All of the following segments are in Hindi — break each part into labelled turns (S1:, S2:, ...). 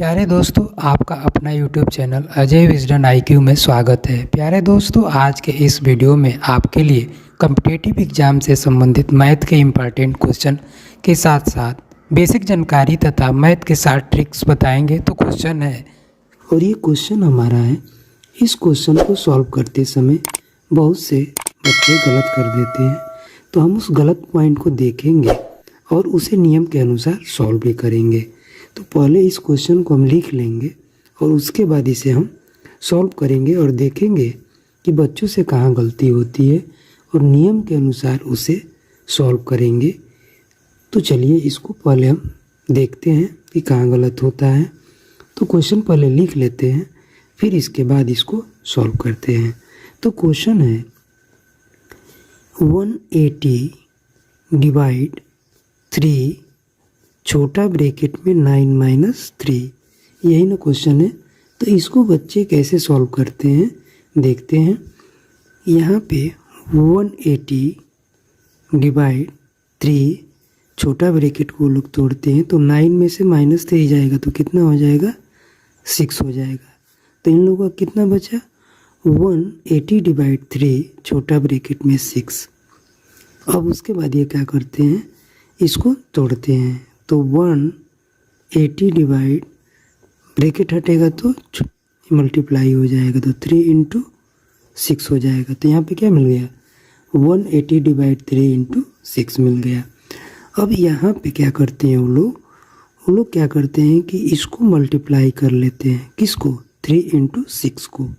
S1: प्यारे दोस्तों, आपका अपना YouTube channel Ajay Wisden IQ में स्वागत है। प्यारे दोस्तों, आज के इस वीडियो में आपके लिए कॉम्पिटिटिव एग्जाम से संबंधित मैथ के इम्पॉर्टेंट क्वेश्चन के साथ साथ बेसिक जानकारी तथा मैथ के साथ ट्रिक्स बताएंगे। तो क्वेश्चन है, और ये क्वेश्चन हमारा है। इस क्वेश्चन को सॉल्व करते समय बहुत से बच्चे गलत कर देते हैं, तो हम उस गलत पॉइंट को देखेंगे और उसे नियम के अनुसार सॉल्व भी करेंगे। तो पहले इस क्वेश्चन को हम लिख लेंगे और उसके बाद इसे हम सॉल्व करेंगे और देखेंगे कि बच्चों से कहाँ गलती होती है और नियम के अनुसार उसे सॉल्व करेंगे। तो चलिए इसको पहले हम देखते हैं कि कहाँ गलत होता है। तो क्वेश्चन पहले लिख लेते हैं, फिर इसके बाद इसको सॉल्व करते हैं। तो क्वेश्चन है 180 डिवाइड 3 छोटा ब्रैकेट में 9 - 3, यही ना क्वेश्चन है। तो इसको बच्चे कैसे सॉल्व करते हैं देखते हैं। यहाँ पे 180 डिवाइड 3 छोटा ब्रैकेट को लोग तोड़ते हैं, तो 9 में से -3 जाएगा तो कितना हो जाएगा, 6 हो जाएगा। तो इन लोगों का कितना बचा, 180 डिवाइड 3 छोटा ब्रैकेट में 6। अब उसके बाद ये क्या करते हैं, इसको तोड़ते हैं। तो 180 डिवाइड ब्रैकेट हटेगा तो मल्टीप्लाई हो जाएगा, तो 3 × 6 हो जाएगा। तो यहाँ पे क्या मिल गया, 180 डिवाइड 3 × 6 मिल गया। अब यहाँ पे क्या करते हैं वो लोग क्या करते हैं कि इसको मल्टीप्लाई कर लेते हैं, किसको, 3 × 6 को।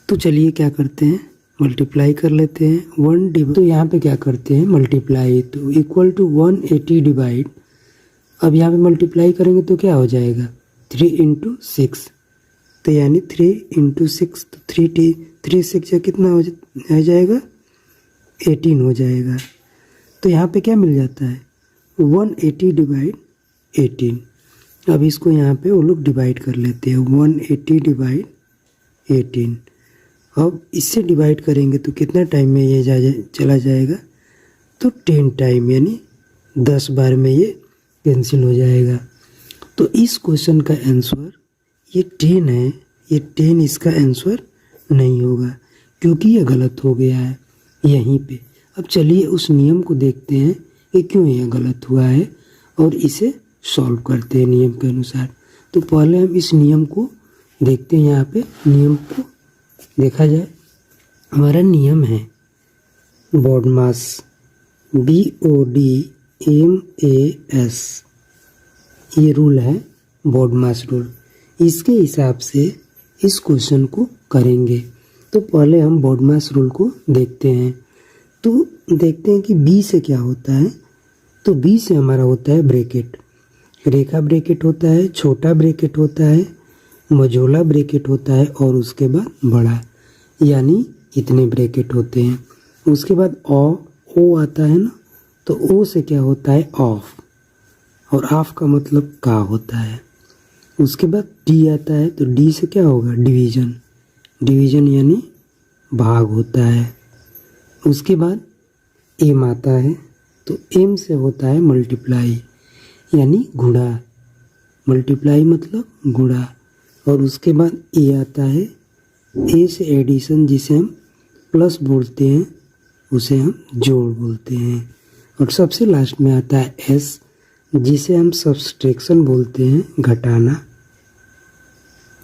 S1: तो चलिए क्या करते हैं, मल्टीप्लाई कर लेते हैं। तो यहाँ पे क्या करते हैं, मल्टीप्लाई, तो इक्वल टू 180 डिवाइड, अब यहाँ पे मल्टीप्लाई करेंगे तो क्या हो जाएगा, 3 × 6, तो यानी 3 × 6, तो 3 6 या कितना हो जाएगा, 18 हो जाएगा। तो यहाँ पे क्या मिल जाता है, 180 डिवाइड 18। अब इसको यहाँ पे वो लोग डिवाइड कर लेते हैं, 180 डिवाइड 18। अब इससे डिवाइड करेंगे तो कितना टाइम में ये चला जाएगा, तो 10 टाइम, यानी 10 बार में ये कैंसिल हो जाएगा। तो इस क्वेश्चन का आंसर ये 10 है, ये 10 इसका आंसर नहीं होगा क्योंकि ये गलत हो गया है यहीं पे। अब चलिए उस नियम को देखते हैं कि क्यों यह गलत हुआ है और इसे सॉल्व करते हैं नियम के अनुसार। तो पहले हम इस नियम को देखते हैं। यहाँ पे नियम को देखा जाए, हमारा नियम है BODMAS, BODMAS, ये रूल है BODMAS रूल। इसके हिसाब से इस क्वेश्चन को करेंगे। तो पहले हम BODMAS रूल को देखते हैं। तो देखते हैं कि B से क्या होता है। तो B से हमारा होता है ब्रैकेट, रेखा ब्रैकेट होता है, छोटा ब्रैकेट होता है, मझोला ब्रैकेट होता है और उसके बाद बड़ा, यानी इतने ब्रैकेट होते हैं। उसके बाद ओ आता है ना, तो ओ से क्या होता है, ऑफ, और ऑफ का मतलब का होता है। उसके बाद डी आता है, तो डी से क्या होगा, डिवीज़न, डिवीज़न यानी भाग होता है। उसके बाद एम आता है, तो एम से होता है मल्टीप्लाई, यानी गुणा, मल्टीप्लाई मतलब गुणा। और उसके बाद ए आता है, ए से एडिशन, जिसे हम प्लस बोलते हैं, उसे हम जोड़ बोलते हैं। और सबसे लास्ट में आता है एस, जिसे हम सब्सट्रैक्शन बोलते हैं, घटाना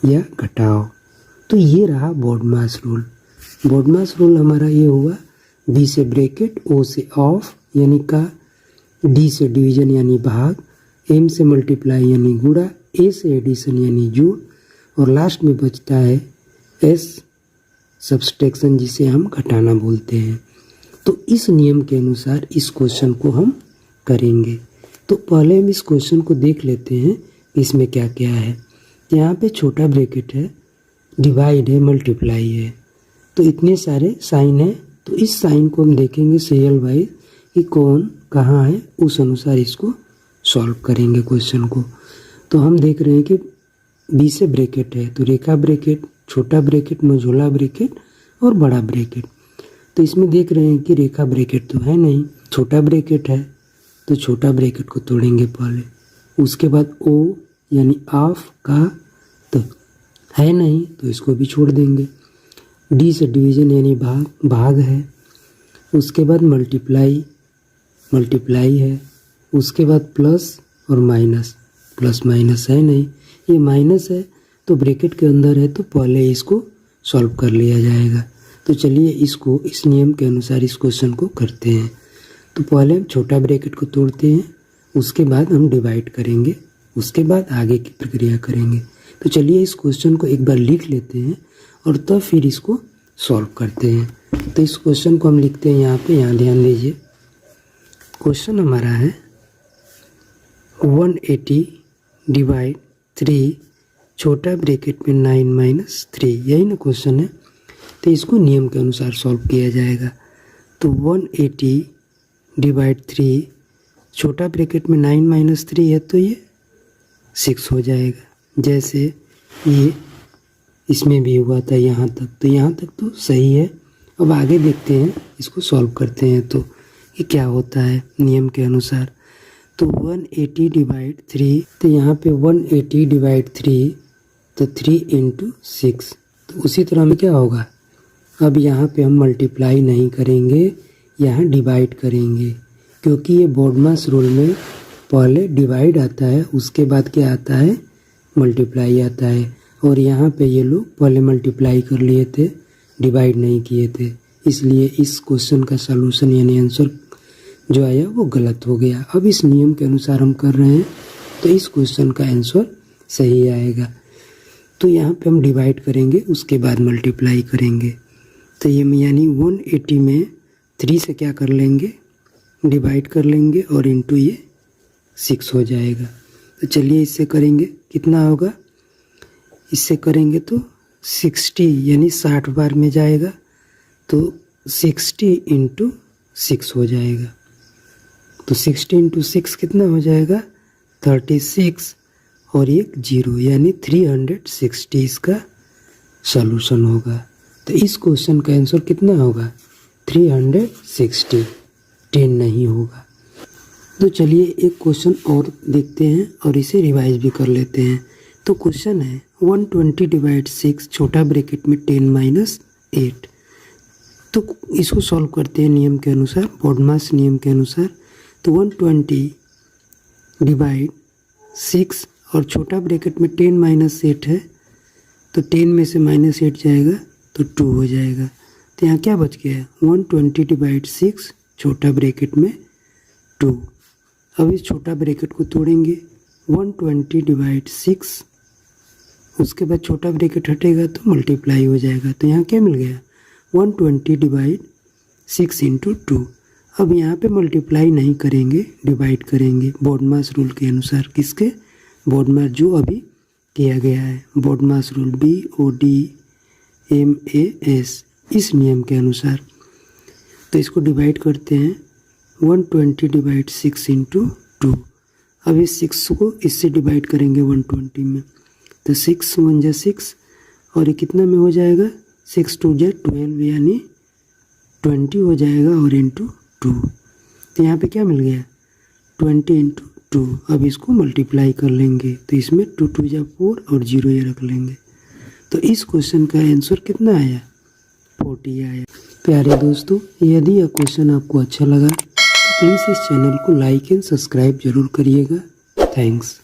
S1: या घटाओ। तो ये रहा BODMAS रूल। BODMAS रूल हमारा ये हुआ, बी से ब्रैकेट, ओ से ऑफ यानी का, डी से डिवीज़न यानी भाग, एम से मल्टीप्लाई यानी गुणा, ए से एडिशन यानी जोड़, और लास्ट में बचता है एस, सब्सट्रैक्शन, जिसे हम घटाना बोलते हैं। तो इस नियम के अनुसार इस क्वेश्चन को हम करेंगे। तो पहले हम इस क्वेश्चन को देख लेते हैं इसमें क्या क्या है। यहाँ पे छोटा ब्रैकेट है, डिवाइड है, मल्टीप्लाई है, तो इतने सारे साइन है। तो इस साइन को हम देखेंगे सीरियल वाइज कि कौन कहाँ है, उस अनुसार इसको सॉल्व करेंगे क्वेश्चन को। तो हम देख रहे हैं कि बी से ब्रैकेट है, तो रेखा ब्रैकेट, छोटा ब्रैकेट, मझोला ब्रैकेट और बड़ा ब्रैकेट। तो इसमें देख रहे हैं कि रेखा ब्रैकेट तो है नहीं, छोटा ब्रैकेट है, तो छोटा ब्रैकेट को तोड़ेंगे पहले। उसके बाद ओ यानी ऑफ का तो है नहीं तो इसको भी छोड़ देंगे। डी से डिवीज़न यानी भाग है। उसके बाद मल्टीप्लाई है। उसके बाद प्लस और माइनस, प्लस माइनस है नहीं, ये माइनस है तो ब्रैकेट के अंदर है तो पहले इसको सॉल्व कर लिया जाएगा। तो चलिए इसको इस नियम के अनुसार इस क्वेश्चन को करते हैं। तो पहले हम छोटा ब्रैकेट को तोड़ते हैं, उसके बाद हम डिवाइड करेंगे, उसके बाद आगे की प्रक्रिया करेंगे। तो चलिए इस क्वेश्चन को एक बार लिख लेते हैं और तब फिर इसको सॉल्व करते हैं। तो इस क्वेश्चन को हम लिखते हैं यहाँ पे, यहाँ ध्यान दीजिए। क्वेश्चन हमारा है 180 डिवाइड 3 छोटा ब्रैकेट में 9 - 3, यही ना क्वेश्चन है। तो इसको नियम के अनुसार सॉल्व किया जाएगा। तो 180 डिवाइड 3 छोटा ब्रैकेट में 9 - 3 है तो ये 6 हो जाएगा। जैसे ये इसमें भी हुआ था यहाँ तक, तो यहाँ तक तो सही है। अब आगे देखते हैं, इसको सॉल्व करते हैं तो ये क्या होता है नियम के अनुसार। तो 180 डिवाइड 3, तो यहाँ पे 180 डिवाइड 3 तो 3 × 6। तो उसी तरह में क्या होगा, अब यहाँ पे हम मल्टीप्लाई नहीं करेंगे, यहाँ डिवाइड करेंगे, क्योंकि ये बोडमास रूल में पहले डिवाइड आता है, उसके बाद क्या आता है, मल्टीप्लाई आता है। और यहाँ पे ये लोग पहले मल्टीप्लाई कर लिए थे, डिवाइड नहीं किए थे, इसलिए इस क्वेश्चन का सलूशन यानी आंसर जो आया वो गलत हो गया। अब इस नियम के अनुसार हम कर रहे हैं तो इस क्वेश्चन का आंसर सही आएगा। तो यहाँ पे हम डिवाइड करेंगे, उसके बाद मल्टीप्लाई करेंगे। तो ये यानी 180 में 3 से क्या कर लेंगे, डिवाइड कर लेंगे और इंटू ये 6 हो जाएगा। तो चलिए इससे करेंगे, कितना होगा, इससे करेंगे तो 60 यानी 60 बार में जाएगा, तो 60 × 6 हो जाएगा। तो 60 × 6 कितना हो जाएगा, 36 और एक 0 यानी 360 इसका सॉल्यूशन होगा। तो इस क्वेश्चन का आंसर कितना होगा, 360, 10 नहीं होगा। तो चलिए एक क्वेश्चन और देखते हैं और इसे रिवाइज भी कर लेते हैं। तो क्वेश्चन है 120 डिवाइड 6 छोटा ब्रैकेट में 10 - 8। तो इसको सॉल्व करते हैं नियम के अनुसार, बोडमास नियम के अनुसार। तो 120 डिवाइड 6 और छोटा ब्रैकेट में 10 - 8 है, तो 10 में से -8 जाएगा तो 2 हो जाएगा। तो यहाँ क्या बच गया, 120 डिवाइड 6 छोटा ब्रैकेट में 2। अब इस छोटा ब्रैकेट को तोड़ेंगे, 120 डिवाइड 6, उसके बाद छोटा ब्रैकेट हटेगा तो मल्टीप्लाई हो जाएगा। तो यहाँ क्या मिल गया, 120 डिवाइड 6 × 2। अब यहाँ पे मल्टीप्लाई नहीं करेंगे, डिवाइड करेंगे बोडमास रूल के अनुसार। किसके, बोडमास जो अभी किया गया है, बोडमास रूल BODMAS, इस नियम के अनुसार। तो इसको डिवाइड करते हैं, 120 डिवाइड 6 × 2। अब इस 6 को इससे डिवाइड करेंगे 120 में, तो 6 × 1 = 6 और ये कितना में हो जाएगा, 6 × 2 = 12 यानी 20 हो जाएगा और × 2। तो यहाँ पे क्या मिल गया, 20 × 2। अब इसको मल्टीप्लाई कर लेंगे, तो इसमें 2 × 2 = 4 और 0 ये रख लेंगे। तो इस क्वेश्चन का आंसर कितना आया, 40 आया। प्यारे दोस्तों, यदि यह क्वेश्चन आपको अच्छा लगा तो प्लीज़ इस चैनल को लाइक एंड सब्सक्राइब जरूर करिएगा। थैंक्स।